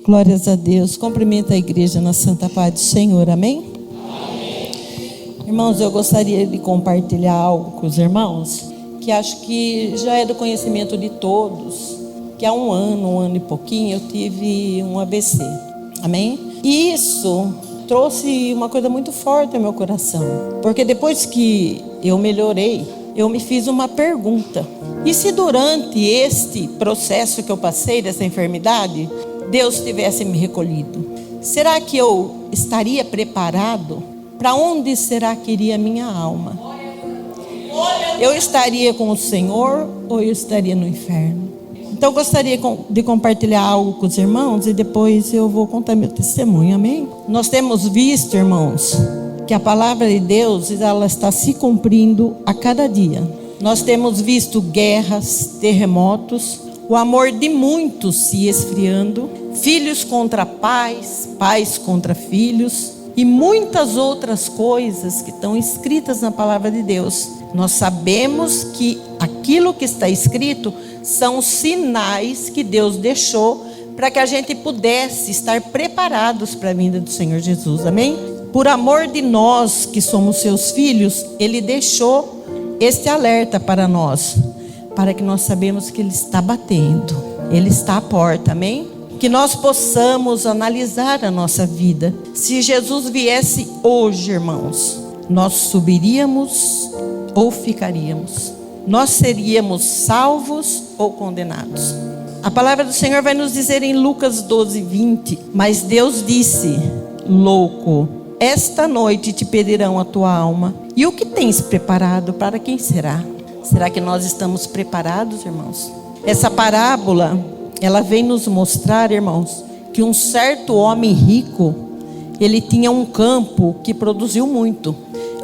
Glórias a Deus. Cumprimenta a igreja na santa paz do Senhor, amém? Amém. Irmãos, eu gostaria de compartilhar algo com os irmãos, que acho que já é do conhecimento de todos, que há um ano e pouquinho, eu tive um AVC, amém? E isso trouxe uma coisa muito forte ao meu coração, porque depois que eu melhorei, eu me fiz uma pergunta: e se durante este processo que eu passei dessa enfermidade, Deus tivesse me recolhido? Será que eu estaria preparado? Para onde será que iria a minha alma? Eu estaria com o Senhor ou eu estaria no inferno? Então eu gostaria de compartilhar algo com os irmãos e depois eu vou contar meu testemunho, amém? Nós temos visto, irmãos, que a palavra de Deus, ela está se cumprindo a cada dia. Nós temos visto guerras, terremotos, o amor de muitos se esfriando, filhos contra pais, pais contra filhos e muitas outras coisas que estão escritas na palavra de Deus. Nós sabemos que aquilo que está escrito são sinais que Deus deixou para que a gente pudesse estar preparados para a vinda do Senhor Jesus, amém? Por amor de nós que somos seus filhos, Ele deixou este alerta para nós, para que nós sabemos que Ele está batendo, Ele está à porta, amém? Que nós possamos analisar a nossa vida. Se Jesus viesse hoje, irmãos, nós subiríamos ou ficaríamos? Nós seríamos salvos ou condenados? A palavra do Senhor vai nos dizer em Lucas 12:20, mas Deus disse: louco, esta noite te pedirão a tua alma. E o que tens preparado, para quem será? Será que nós estamos preparados, irmãos? Essa parábola, ela vem nos mostrar, irmãos, que um certo homem rico, ele tinha um campo que produziu muito.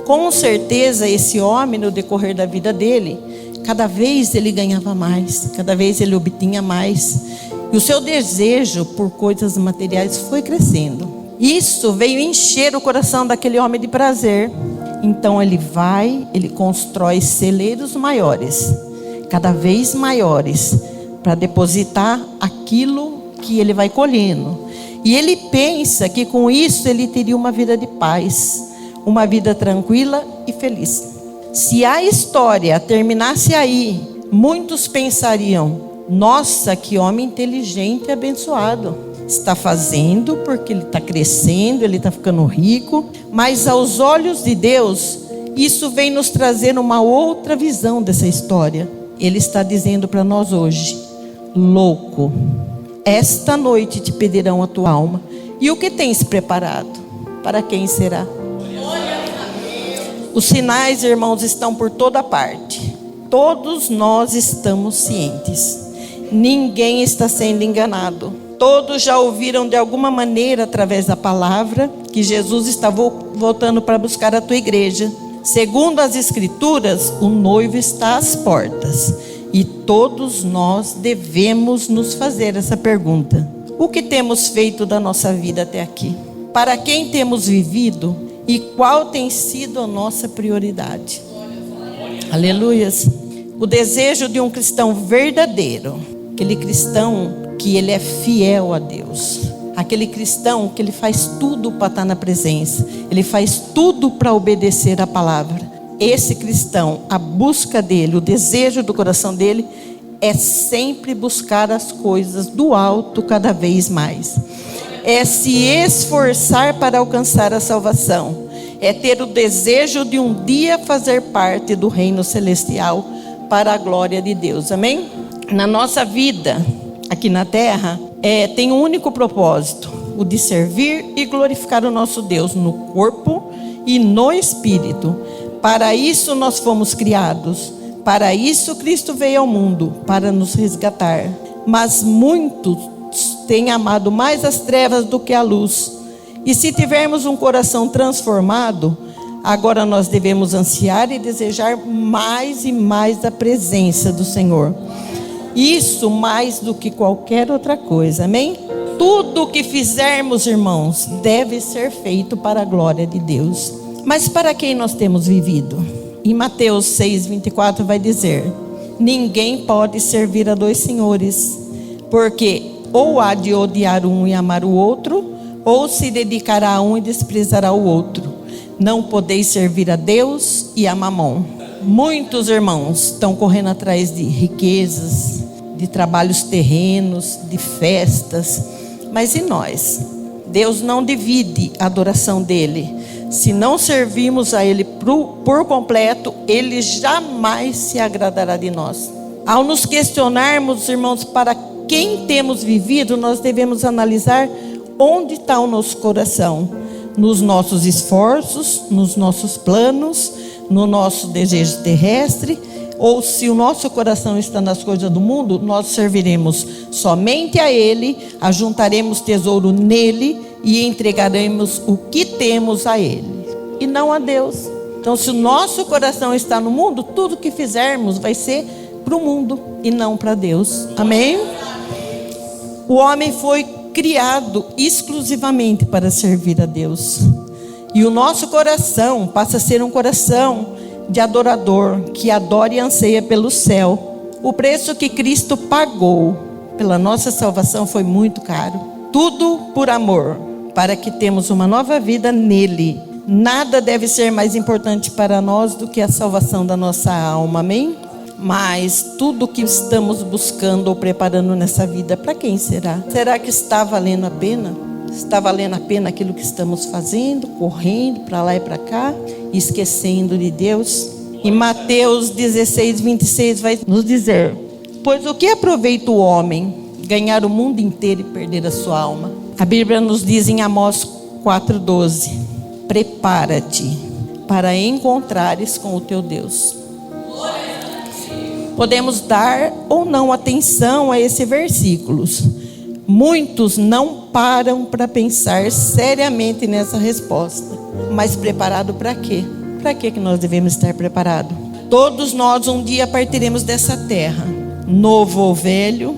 Com certeza esse homem, no decorrer da vida dele, cada vez ele ganhava mais, cada vez ele obtinha mais. E o seu desejo por coisas materiais foi crescendo. Isso veio encher o coração daquele homem de prazer. Então ele constrói celeiros maiores, cada vez maiores, para depositar aquilo que ele vai colhendo. E ele pensa que com isso ele teria uma vida de paz, uma vida tranquila e feliz. Se a história terminasse aí, muitos pensariam: nossa, que homem inteligente e abençoado. Está fazendo porque ele está crescendo, ele está ficando rico. Mas aos olhos de Deus, isso vem nos trazer uma outra visão dessa história. Ele está dizendo para nós hoje: louco, esta noite te pedirão a tua alma. E o que tens preparado? Para quem será? Os sinais, irmãos, estão por toda parte. Todos nós estamos cientes. Ninguém está sendo enganado. Todos já ouviram de alguma maneira, através da palavra, que Jesus está voltando para buscar a tua igreja. Segundo as Escrituras, o noivo está às portas. E todos nós devemos nos fazer essa pergunta: o que temos feito da nossa vida até aqui? Para quem temos vivido? E qual tem sido a nossa prioridade? Aleluias. O desejo de um cristão verdadeiro, aquele cristão que ele é fiel a Deus, aquele cristão que ele faz tudo para estar na presença, ele faz tudo para obedecer a palavra. Esse cristão, a busca dele, o desejo do coração dele é sempre buscar as coisas do alto cada vez mais. É se esforçar para alcançar a salvação. É ter o desejo de um dia fazer parte do reino celestial para a glória de Deus. Amém? Na nossa vida, aqui na terra, tem um único propósito: o de servir e glorificar o nosso Deus no corpo e no espírito. Para isso nós fomos criados. Para isso Cristo veio ao mundo, para nos resgatar. Mas muitos têm amado mais as trevas do que a luz. E se tivermos um coração transformado, agora nós devemos ansiar e desejar mais e mais a presença do Senhor. Isso mais do que qualquer outra coisa, amém? Tudo o que fizermos, irmãos, deve ser feito para a glória de Deus. Mas para quem nós temos vivido? Em Mateus 6:24 vai dizer: ninguém pode servir a dois senhores, porque ou há de odiar um e amar o outro, ou se dedicará a um e desprezará o outro. Não podeis servir a Deus e a Mamon. Muitos irmãos estão correndo atrás de riquezas, de trabalhos terrenos, de festas. Mas e nós? Deus não divide a adoração dele. Se não servirmos a ele por completo, ele jamais se agradará de nós. Ao nos questionarmos, irmãos, para quem temos vivido, nós devemos analisar onde está o nosso coração. Nos nossos esforços, nos nossos planos, no nosso desejo terrestre, ou se o nosso coração está nas coisas do mundo, nós serviremos somente a ele, ajuntaremos tesouro nele e entregaremos o que temos a ele, e não a Deus. Então, se o nosso coração está no mundo, tudo que fizermos vai ser para o mundo e não para Deus. Amém? O homem foi criado exclusivamente para servir a Deus. E o nosso coração passa a ser um coração de adorador, que adora e anseia pelo céu. O preço que Cristo pagou pela nossa salvação foi muito caro. Tudo por amor, para que temos uma nova vida nele. Nada deve ser mais importante para nós do que a salvação da nossa alma, amém? Mas tudo que estamos buscando ou preparando nessa vida, para quem será? Será que está valendo a pena? Está valendo a pena aquilo que estamos fazendo, correndo para lá e para cá, esquecendo de Deus? Em Mateus 16, 26 vai nos dizer: pois o que aproveita o homem ganhar o mundo inteiro e perder a sua alma? A Bíblia nos diz em Amós 4,12: prepara-te para encontrares com o teu Deus. Podemos dar ou não atenção a esses versículos. Muitos não param para pensar seriamente nessa resposta. Mas preparado para quê? Para que nós devemos estar preparados? Todos nós um dia partiremos dessa terra, novo ou velho,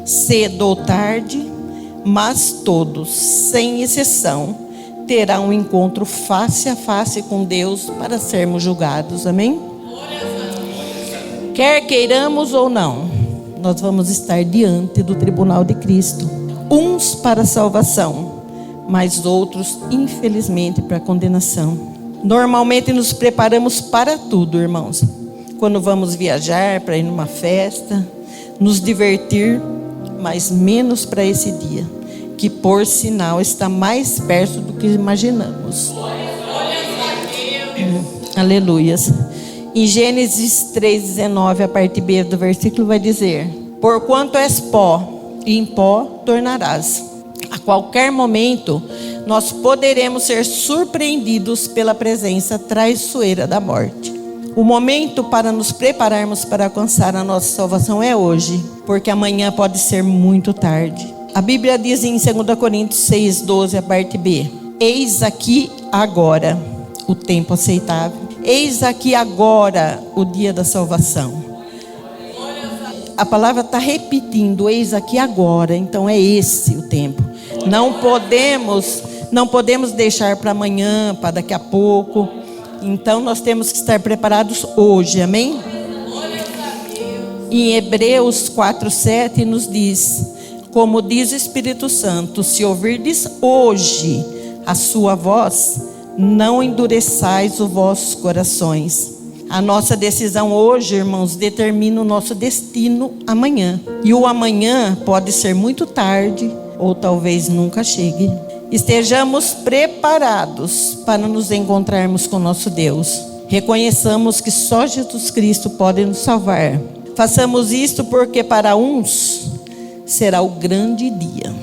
cedo ou tarde, mas todos, sem exceção, terão um encontro face a face com Deus para sermos julgados. Amém? Quer queiramos ou não, nós vamos estar diante do tribunal de Cristo. Uns para a salvação, mas outros, infelizmente, para a condenação. Normalmente nos preparamos para tudo, irmãos. Quando vamos viajar, para ir numa festa, nos divertir, mas menos para esse dia, que por sinal está mais perto do que imaginamos. Aleluias. Em Gênesis 3,19, a parte B do versículo vai dizer: porquanto és pó, e em pó tornarás. A qualquer momento, nós poderemos ser surpreendidos pela presença traiçoeira da morte. O momento para nos prepararmos para alcançar a nossa salvação é hoje, porque amanhã pode ser muito tarde. A Bíblia diz em 2 Coríntios 6,12, a parte B: eis aqui agora o tempo aceitável. Eis aqui agora o dia da salvação. A palavra está repetindo, eis aqui agora. Então é esse o tempo. Não podemos deixar para amanhã, para daqui a pouco. Então nós temos que estar preparados hoje, amém? Em Hebreus 4,7 nos diz: como diz o Espírito Santo, se ouvirdes hoje a sua voz, não endureçais os vossos corações. A nossa decisão hoje, irmãos, determina o nosso destino amanhã. E o amanhã pode ser muito tarde, ou talvez nunca chegue. Estejamos preparados para nos encontrarmos com nosso Deus. Reconheçamos que só Jesus Cristo pode nos salvar. Façamos isto porque para uns será o grande dia,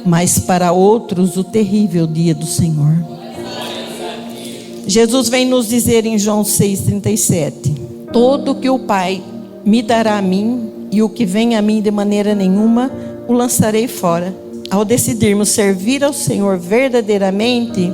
mas para outros o terrível dia do Senhor. Jesus vem nos dizer em João 6,37: todo que o Pai me dará a mim, e o que vem a mim de maneira nenhuma o lançarei fora. Ao decidirmos servir ao Senhor verdadeiramente,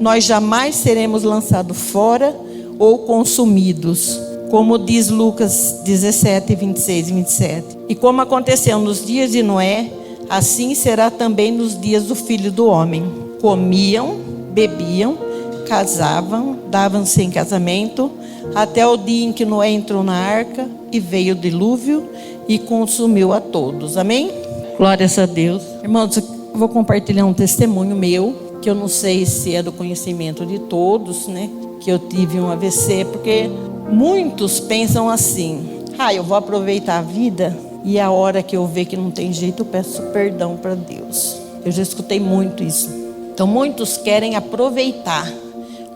nós jamais seremos lançados fora ou consumidos, como diz Lucas 17, 26 e 27. E como aconteceu nos dias de Noé, assim será também nos dias do Filho do Homem. Comiam, bebiam, casavam, davam-se em casamento, até o dia em que Noé entrou na arca e veio o dilúvio e consumiu a todos. Amém? Glórias a Deus. Irmãos, eu vou compartilhar um testemunho meu, que eu não sei se é do conhecimento de todos, né? Que eu tive um AVC, porque muitos pensam assim: eu vou aproveitar a vida e a hora que eu ver que não tem jeito, eu peço perdão para Deus. Eu já escutei muito isso. Então muitos querem aproveitar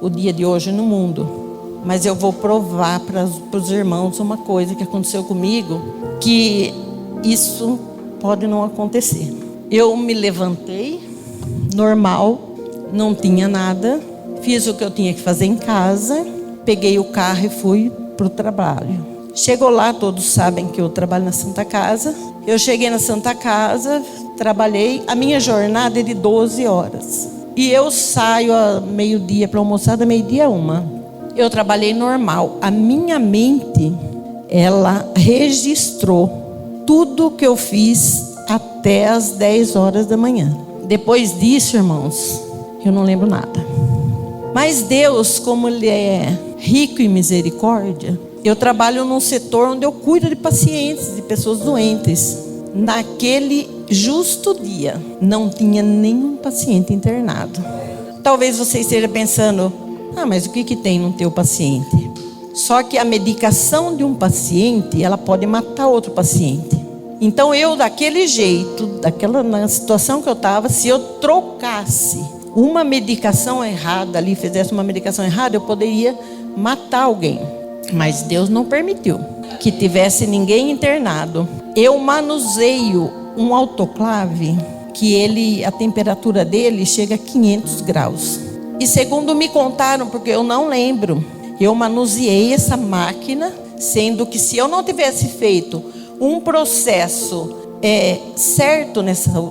o dia de hoje no mundo, mas eu vou provar para os irmãos uma coisa que aconteceu comigo, que isso pode não acontecer. Eu me levantei normal, não tinha nada, fiz o que eu tinha que fazer em casa, peguei o carro e fui para o trabalho. Chegou lá, todos sabem que eu trabalho na Santa Casa. Eu cheguei na Santa Casa, trabalhei, a minha jornada é de 12 horas. E eu saio a meio-dia para almoçar, da meio-dia a 1. Eu trabalhei normal. A minha mente, ela registrou tudo que eu fiz até as 10 horas da manhã. Depois disso, irmãos, eu não lembro nada. Mas Deus, como Ele é rico em misericórdia, eu trabalho num setor onde eu cuido de pacientes, de pessoas doentes. Naquele justo dia, não tinha nenhum paciente internado. Talvez você esteja pensando: mas o que tem no teu paciente? Só que a medicação de um paciente, ela pode matar outro paciente. Então eu, daquele jeito, na situação que eu estava, se eu trocasse uma medicação errada ali, fizesse uma medicação errada, eu poderia matar alguém. Mas Deus não permitiu que tivesse ninguém internado. Eu manuseio um autoclave que a temperatura dele chega a 500 graus. E segundo me contaram, porque eu não lembro, eu manuseei essa máquina, sendo que se eu não tivesse feito um processo certo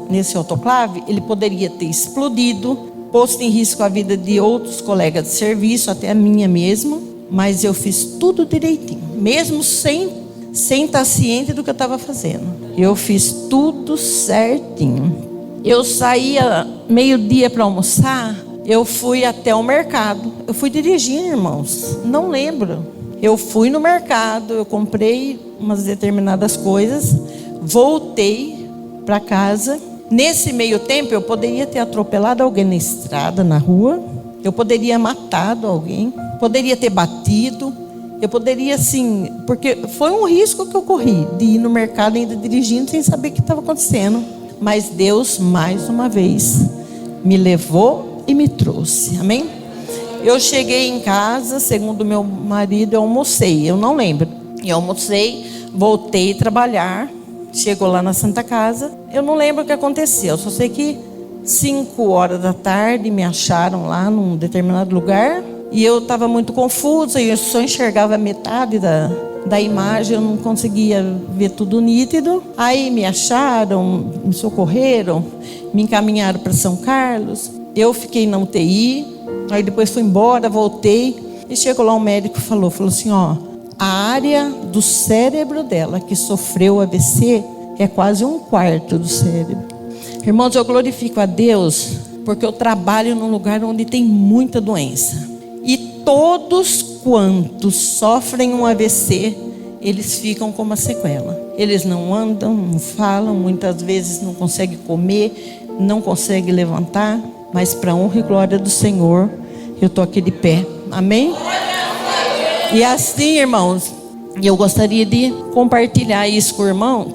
nesse autoclave, ele poderia ter explodido, posto em risco a vida de outros colegas de serviço, até a minha mesmo. Mas eu fiz tudo direitinho, mesmo sem estar ciente do que eu estava fazendo. Eu fiz tudo certinho. Eu saía meio-dia para almoçar, eu fui até o mercado. Eu fui dirigindo, irmãos, não lembro. Eu fui no mercado, eu comprei umas determinadas coisas, voltei para casa. Nesse meio tempo, eu poderia ter atropelado alguém na estrada, na rua. Eu poderia matado alguém, poderia ter batido, eu poderia assim, porque foi um risco que eu corri, de ir no mercado ainda dirigindo sem saber o que estava acontecendo. Mas Deus, mais uma vez, me levou e me trouxe, amém? Eu cheguei em casa, segundo meu marido, eu almocei, eu não lembro. Eu almocei, voltei a trabalhar, chegou lá na Santa Casa, eu não lembro o que aconteceu, só sei que 5 horas da tarde me acharam lá num determinado lugar e eu estava muito confusa, eu só enxergava metade da imagem, eu não conseguia ver tudo nítido. Aí me acharam, me socorreram, me encaminharam para São Carlos. Eu fiquei na UTI, aí depois fui embora, voltei e chegou lá um médico e falou assim: a área do cérebro dela que sofreu AVC é quase 1/4 do cérebro. Irmãos, eu glorifico a Deus porque eu trabalho num lugar onde tem muita doença. E todos quantos sofrem um AVC, eles ficam com uma sequela. Eles não andam, não falam, muitas vezes não conseguem comer, não conseguem levantar. Mas para a honra e glória do Senhor, eu estou aqui de pé. Amém? E assim, irmãos, eu gostaria de compartilhar isso com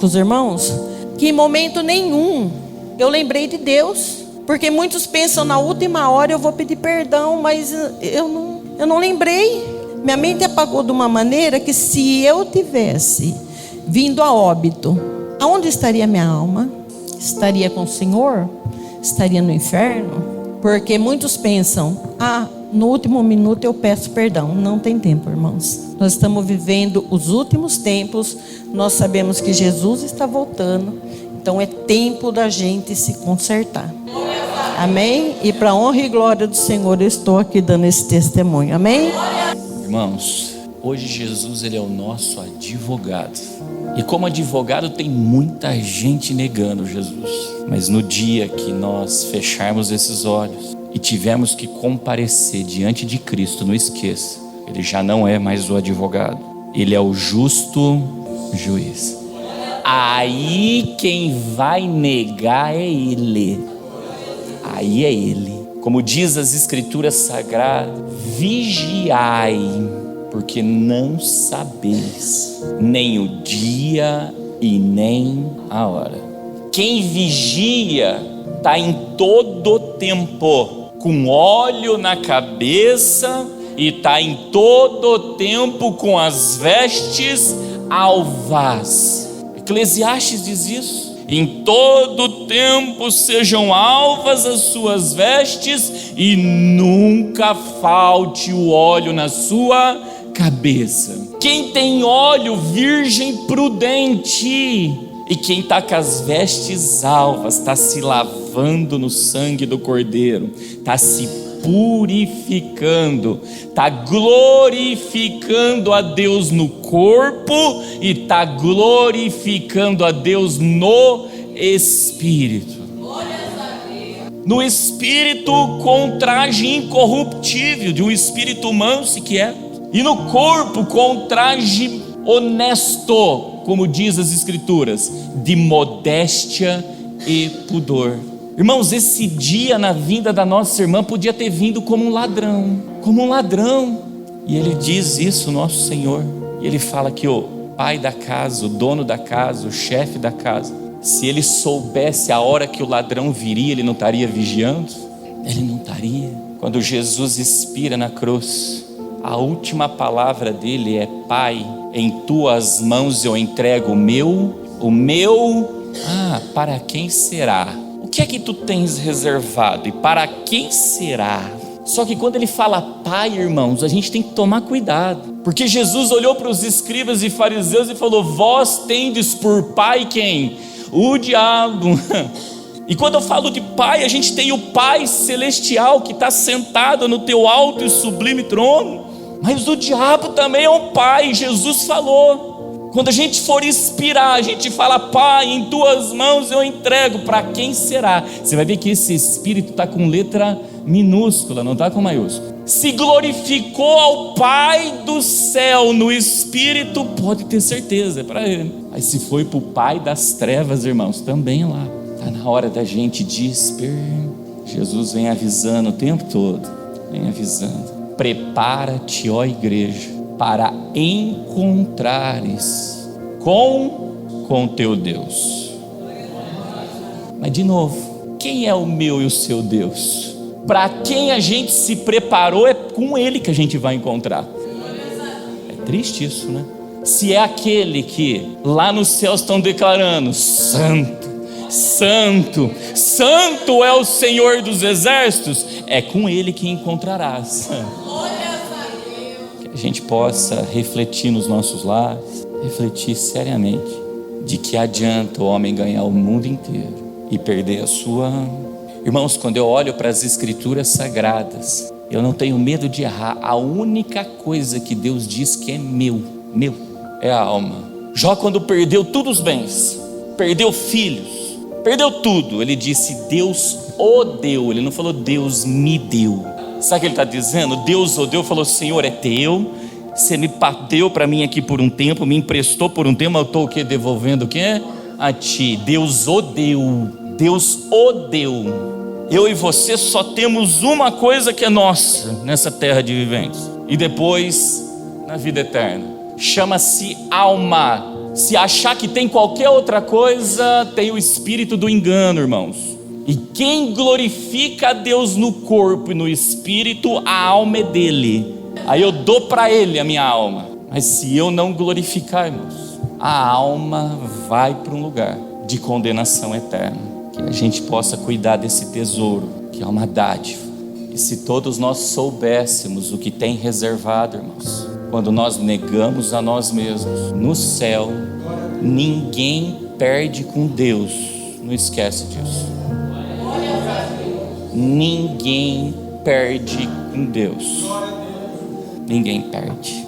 os irmãos, que em momento nenhum eu lembrei de Deus, porque muitos pensam na última hora eu vou pedir perdão, mas eu não lembrei. Minha mente apagou de uma maneira que se eu tivesse vindo a óbito, aonde estaria minha alma? Estaria com o Senhor? Estaria no inferno? Porque muitos pensam: no último minuto eu peço perdão. Não tem tempo, irmãos. Nós estamos vivendo os últimos tempos, nós sabemos que Jesus está voltando. Então é tempo da gente se consertar. Amém? E para a honra e glória do Senhor, eu estou aqui dando esse testemunho. Amém? Irmãos, hoje Jesus, Ele é o nosso advogado. E como advogado tem muita gente negando Jesus. Mas no dia que nós fecharmos esses olhos e tivermos que comparecer diante de Cristo, não esqueça, Ele já não é mais o advogado. Ele é o justo juiz. aí quem vai negar é ele. Aí é ele. Como diz as escrituras sagradas, vigiai, porque não sabeis nem o dia e nem a hora. Quem vigia está em todo tempo com óleo na cabeça e está em todo tempo com as vestes alvas. Eclesiastes diz isso. Em todo tempo sejam alvas as suas vestes e nunca falte o óleo na sua cabeça. Quem tem óleo virgem prudente, e quem está com as vestes alvas está se lavando no sangue do Cordeiro, está se purificando, está glorificando a Deus no corpo e está glorificando a Deus no espírito. No espírito com traje incorruptível, de um espírito manso que é, e no corpo com traje honesto, como diz as escrituras, de modéstia e pudor. Irmãos, esse dia na vinda da nossa irmã podia ter vindo como um ladrão, e ele diz isso, nosso Senhor, e ele fala que o pai da casa, o dono da casa, o chefe da casa, se ele soubesse a hora que o ladrão viria, ele não estaria vigiando? Ele não estaria. Quando Jesus expira na cruz, a última palavra dele é: Pai, em tuas mãos eu entrego o meu, para quem será? O que é que tu tens reservado e para quem será? Só que quando ele fala Pai, irmãos, a gente tem que tomar cuidado, porque Jesus olhou para os escribas e fariseus e falou: vós tendes por pai quem? O diabo. E quando eu falo de pai, a gente tem o Pai celestial que está sentado no teu alto e sublime trono, mas o diabo também é um pai. Jesus falou, quando a gente for expirar, a gente fala: Pai, em tuas mãos eu entrego, para quem será? Você vai ver que esse espírito está com letra minúscula, não está com maiúscula. Se glorificou ao Pai do céu no espírito, pode ter certeza, é para ele. Mas se foi para o Pai das trevas, irmãos, também lá. Está na hora da gente desper. Jesus vem avisando o tempo todo, vem avisando: prepara-te, ó igreja, para encontrares com teu Deus. Mas de novo, quem é o meu e o seu Deus? Para quem a gente se preparou, é com Ele que a gente vai encontrar. É triste isso, né? Se é aquele que lá nos céus estão declarando: Santo, Santo, Santo é o Senhor dos exércitos, é com Ele que encontrarás. Que a gente possa refletir nos nossos lares, refletir seriamente, de que adianta o homem ganhar o mundo inteiro e perder a sua alma. Irmãos, quando eu olho para as escrituras sagradas, eu não tenho medo de errar. A única coisa que Deus diz que é meu, é a alma. Jó, quando perdeu todos os bens, perdeu filhos, perdeu tudo, ele disse: Deus o deu. Ele não falou Deus me deu. Sabe o que ele está dizendo? Deus o deu, falou: Senhor, é teu, você me deu para mim aqui por um tempo, me emprestou por um tempo, eu estou o quê? Devolvendo o quê? A ti. Deus o deu, Deus o deu. Eu e você só temos uma coisa que é nossa nessa terra de viventes, e depois na vida eterna, chama-se alma. Se achar que tem qualquer outra coisa, tem o espírito do engano, irmãos. E quem glorifica a Deus no corpo e no espírito, a alma é dele. Aí eu dou para ele a minha alma. Mas se eu não glorificar, irmãos, a alma vai para um lugar de condenação eterna. Que a gente possa cuidar desse tesouro, que é uma dádiva. E se todos nós soubéssemos o que tem reservado, irmãos, quando nós negamos a nós mesmos, no céu, ninguém perde com Deus. Não esquece disso. Ninguém perde com Deus. Ninguém perde.